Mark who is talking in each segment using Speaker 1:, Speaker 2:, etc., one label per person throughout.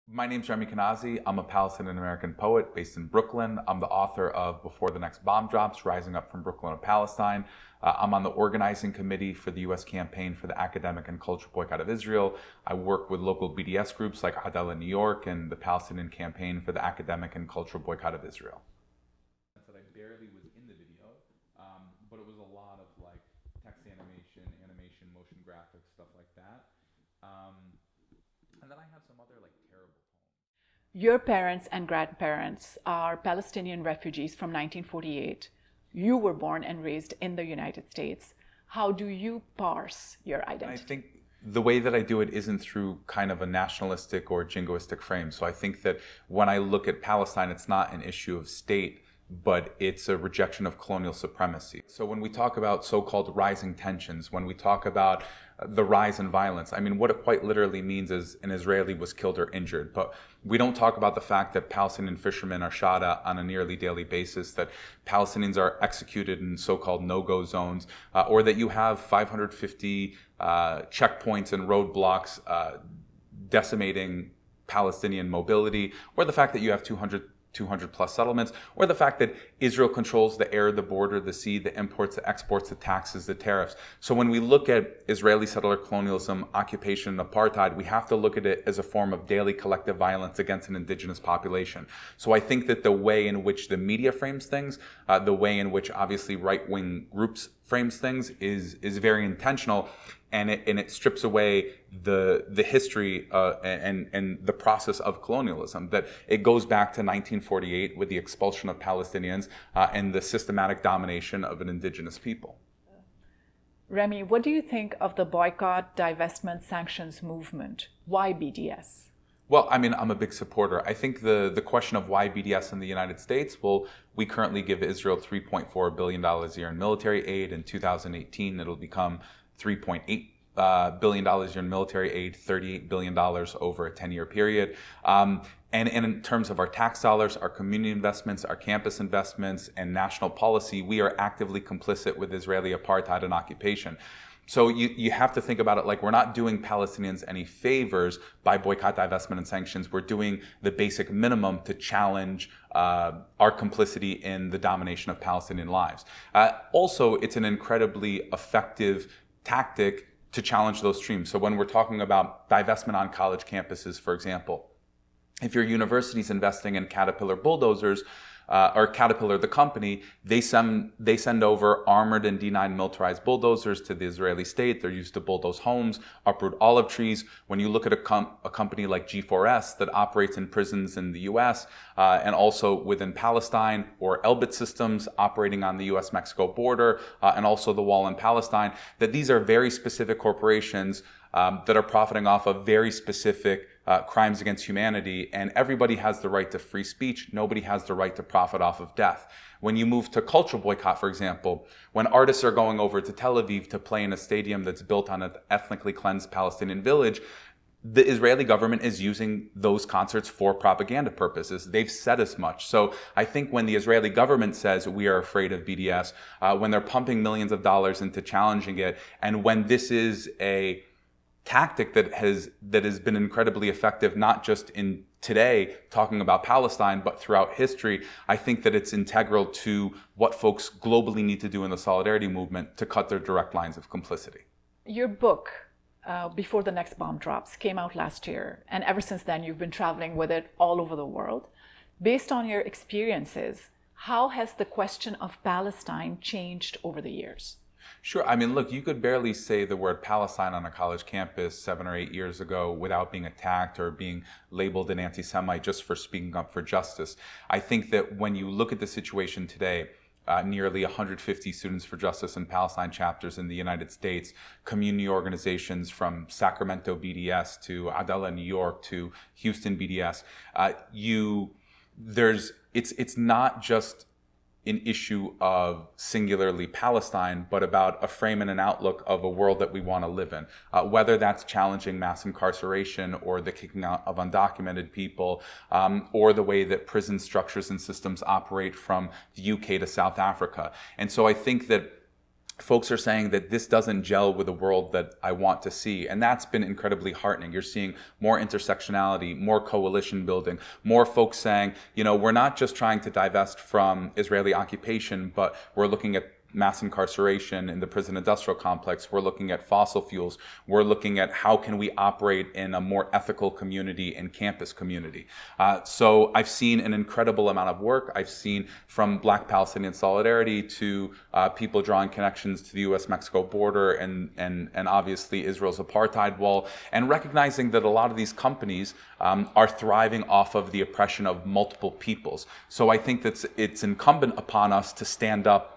Speaker 1: My name's Remi Kanazi. I'm a Palestinian American poet based in Brooklyn. I'm the author of Before the Next Bomb Drops, Rising Up from Brooklyn to Palestine. I'm on the organizing committee for the U.S. campaign for the academic and cultural boycott of Israel. I work with local BDS groups like Adel in New York and the Palestinian campaign for the academic and cultural boycott of Israel. That I barely was in the video, but it was a lot of like text animation, motion graphics, stuff like that. Um, and then I have some other like terrible
Speaker 2: Your parents and grandparents are Palestinian refugees from 1948. You were born and raised in the United States. How do you parse your
Speaker 1: I
Speaker 2: identity?
Speaker 1: think the way that I do it isn't through kind of a nationalistic or jingoistic frame. So I think that when I look at Palestine, it's not an issue of state, but it's a rejection of colonial supremacy. So when we talk about so-called rising tensions, when we talk about the rise in violence, I mean, what it quite literally means is an Israeli was killed or injured. But we don't talk about the fact that Palestinian fishermen are shot at on a nearly daily basis, that Palestinians are executed in so-called no-go zones, or that you have 550 checkpoints and roadblocks decimating Palestinian mobility, or the fact that you have 200 plus settlements, or the fact that Israel controls the air, the border, the sea, the imports, the exports, the taxes, the tariffs. So when we look at Israeli settler colonialism, occupation, and apartheid, we have to look at it as a form of daily collective violence against an indigenous population. So I think that the way in which the media frames things, the way in which obviously right-wing groups frames things is very intentional, and it strips away the history and the process of colonialism. That it goes back to 1948 with the expulsion of Palestinians and the systematic domination of an indigenous people.
Speaker 2: Remi, what do you think of the boycott, divestment, sanctions movement? Why BDS?
Speaker 1: Well, I mean, I'm a big supporter. I think the question of why BDS in the United States, well, we currently give Israel $3.4 billion a year in military aid. In 2018, it'll become $3.8 billion a year in military aid, $38 billion over a 10-year period. And in terms of our tax dollars, our community investments, our campus investments, and national policy, we are actively complicit with Israeli apartheid and occupation. So you have to think about it like we're not doing Palestinians any favors by boycott, divestment, and sanctions. We're doing the basic minimum to challenge our complicity in the domination of Palestinian lives. Also, it's an incredibly effective tactic to challenge those streams. So when we're talking about divestment on college campuses, for example, if your university's investing in Caterpillar bulldozers, or Caterpillar, the company, they send over armored and D9 militarized bulldozers to the Israeli state. They're used to bulldoze homes, uproot olive trees. When you look at a company like G4S that operates in prisons in the U.S. And also within Palestine, or Elbit Systems operating on the U.S.-Mexico border, and also the wall in Palestine, that these are very specific corporations that are profiting off of very specific crimes against humanity, and everybody has the right to free speech. Nobody has the right to profit off of death. When you move to cultural boycott, for example, when artists are going over to Tel Aviv to play in a stadium that's built on an ethnically cleansed Palestinian village, the Israeli government is using those concerts for propaganda purposes. They've said as much. So I think when the Israeli government says we are afraid of BDS, when they're pumping millions of dollars into challenging it, and when this is a tactic that has been incredibly effective, not just in today talking about Palestine, but throughout history, I think that it's integral to what folks globally need to do in the solidarity movement to cut their direct lines of complicity.
Speaker 2: Your book, Before the Next Bomb Drops, came out last year, and ever since then you've been traveling with it all over the world. Based on your experiences, how has the question of Palestine changed over the years?
Speaker 1: Sure. I mean, look, you could barely say the word Palestine on a college campus 7 or 8 years ago without being attacked or being labeled an anti-Semite just for speaking up for justice. I think that when you look at the situation today, nearly 150 Students for Justice in Palestine chapters in the United States, community organizations from Sacramento BDS to Adela, New York to Houston BDS, it's not just an issue of singularly Palestine, but about a frame and an outlook of a world that we want to live in. Whether that's challenging mass incarceration or the kicking out of undocumented people, or the way that prison structures and systems operate from the UK to South Africa. And so I think that folks are saying that this doesn't gel with the world that I want to see. And that's been incredibly heartening. You're seeing more intersectionality, more coalition building, more folks saying, we're not just trying to divest from Israeli occupation, but we're looking at mass incarceration in the prison industrial complex. We're looking at fossil fuels. We're looking at how can we operate in a more ethical community and campus community. So I've seen an incredible amount of work. I've seen from Black Palestinian Solidarity to people drawing connections to the U.S.-Mexico border and obviously Israel's apartheid wall, and recognizing that a lot of these companies are thriving off of the oppression of multiple peoples. So I think that it's incumbent upon us to stand up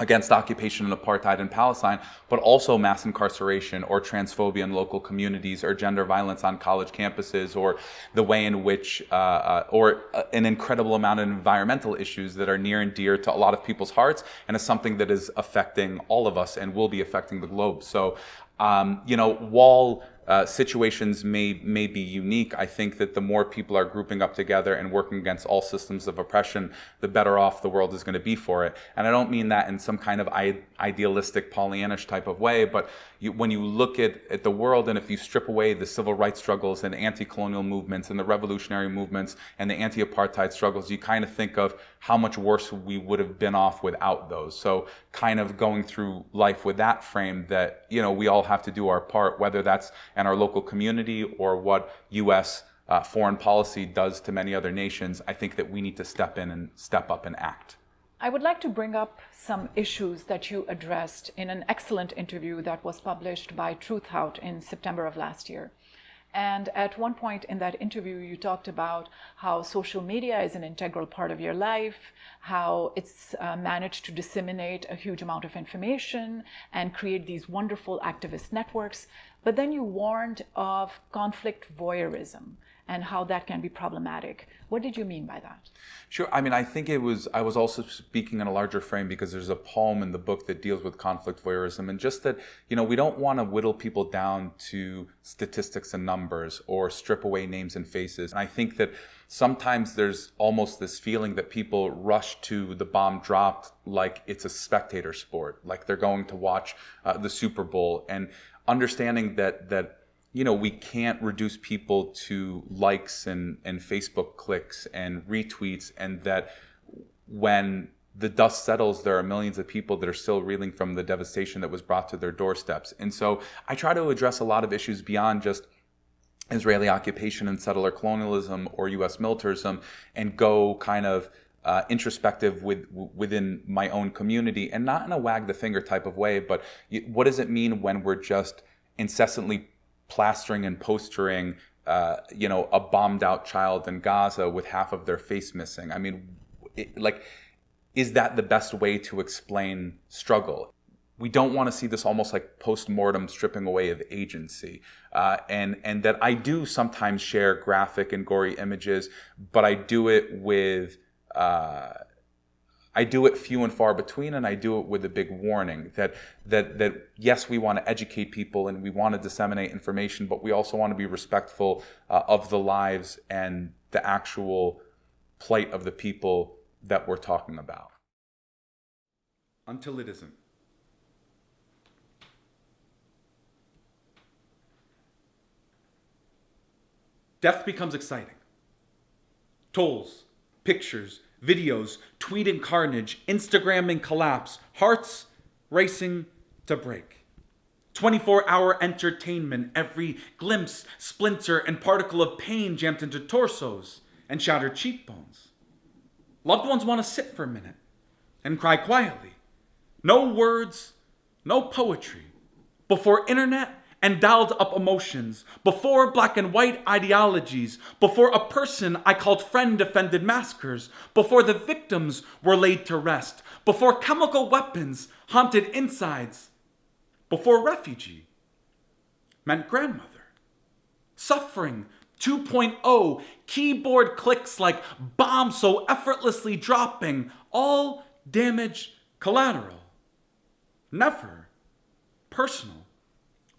Speaker 1: against occupation and apartheid in Palestine, but also mass incarceration or transphobia in local communities or gender violence on college campuses or the way in which, or an incredible amount of environmental issues that are near and dear to a lot of people's hearts and is something that is affecting all of us and will be affecting the globe. So, while situations may be unique, I think that the more people are grouping up together and working against all systems of oppression, the better off the world is going to be for it. And I don't mean that in some kind of idealistic Pollyannish type of way, but when you look at the world, and if you strip away the civil rights struggles and anti-colonial movements and the revolutionary movements and the anti-apartheid struggles, you kind of think of how much worse we would have been off without those. So kind of going through life with that frame that, we all have to do our part, whether that's in our local community or what U.S. Foreign policy does to many other nations. I think that we need to step in and step up and act.
Speaker 2: I would like to bring up some issues that you addressed in an excellent interview that was published by Truthout in September of last year. And at one point in that interview, you talked about how social media is an integral part of your life, how it's managed to disseminate a huge amount of information and create these wonderful activist networks. But then you warned of conflict voyeurism and how that can be problematic. What did you mean by that?
Speaker 1: Sure. I mean, I think I was also speaking in a larger frame because there's a poem in the book that deals with conflict voyeurism, and just that, we don't want to whittle people down to statistics and numbers or strip away names and faces. And I think that sometimes there's almost this feeling that people rush to the bomb dropped like it's a spectator sport, like they're going to watch the Super Bowl, and understanding that we can't reduce people to likes and Facebook clicks and retweets, and that when the dust settles, there are millions of people that are still reeling from the devastation that was brought to their doorsteps. And so I try to address a lot of issues beyond just Israeli occupation and settler colonialism or U.S. militarism, and go kind of introspective within my own community, and not in a wag the finger type of way, but what does it mean when we're just incessantly plastering and postering, a bombed out child in Gaza with half of their face missing? I mean, is that the best way to explain struggle? We don't want to see this almost like post-mortem stripping away of agency. And that I do sometimes share graphic and gory images, but I do it with, few and far between, and I do it with a big warning that yes, we want to educate people and we want to disseminate information, but we also want to be respectful of the lives and the actual plight of the people that we're talking about. Until it isn't. Death becomes exciting. Tolls, pictures, videos, tweeting carnage, Instagramming collapse, hearts racing to break. 24-hour entertainment, every glimpse, splinter, and particle of pain jammed into torsos and shattered cheekbones. Loved ones want to sit for a minute and cry quietly. No words, no poetry. Before internet and dialed up emotions, before black and white ideologies, before a person I called friend defended massacres, before the victims were laid to rest, before chemical weapons haunted insides, before refugee meant grandmother. Suffering 2.0, keyboard clicks like bombs so effortlessly dropping, all damage collateral. Never personal.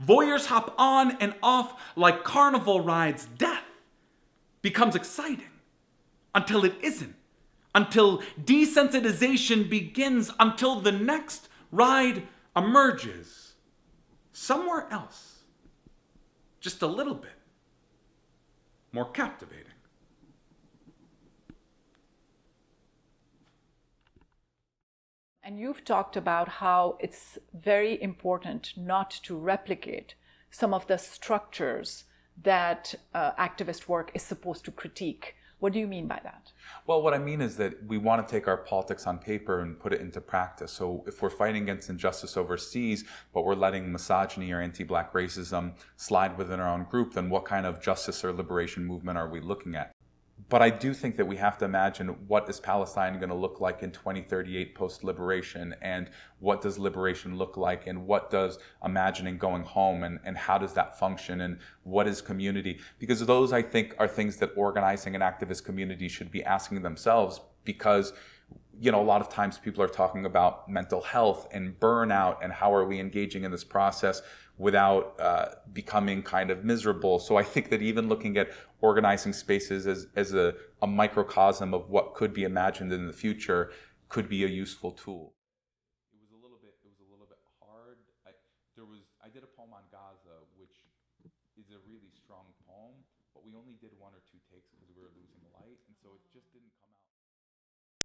Speaker 1: Voyeurs hop on and off like carnival rides. Death becomes exciting until it isn't, until desensitization begins, until the next ride
Speaker 3: emerges somewhere else, just a little bit more captivating.
Speaker 2: And you've talked about how it's very important not to replicate some of the structures that activist work is supposed to critique. What do you mean by that?
Speaker 1: Well, what I mean is that we want to take our politics on paper and put it into practice. So if we're fighting against injustice overseas, but we're letting misogyny or anti-Black racism slide within our own group, then what kind of justice or liberation movement are we looking at? But I do think that we have to imagine, what is Palestine going to look like in 2038 post-liberation, and what does liberation look like, and what does imagining going home, and how does that function, and what is community? Because those, I think, are things that organizing an activist community should be asking themselves, because a lot of times people are talking about mental health and burnout and how are we engaging in this process without becoming kind of miserable. So I think that even looking at organizing spaces as a microcosm of what could be imagined in the future could be a useful tool. It was a little bit hard. I did a poem on Gaza, which is a really strong poem, but we only did one or two takes because we were losing light, and so it just didn't come out.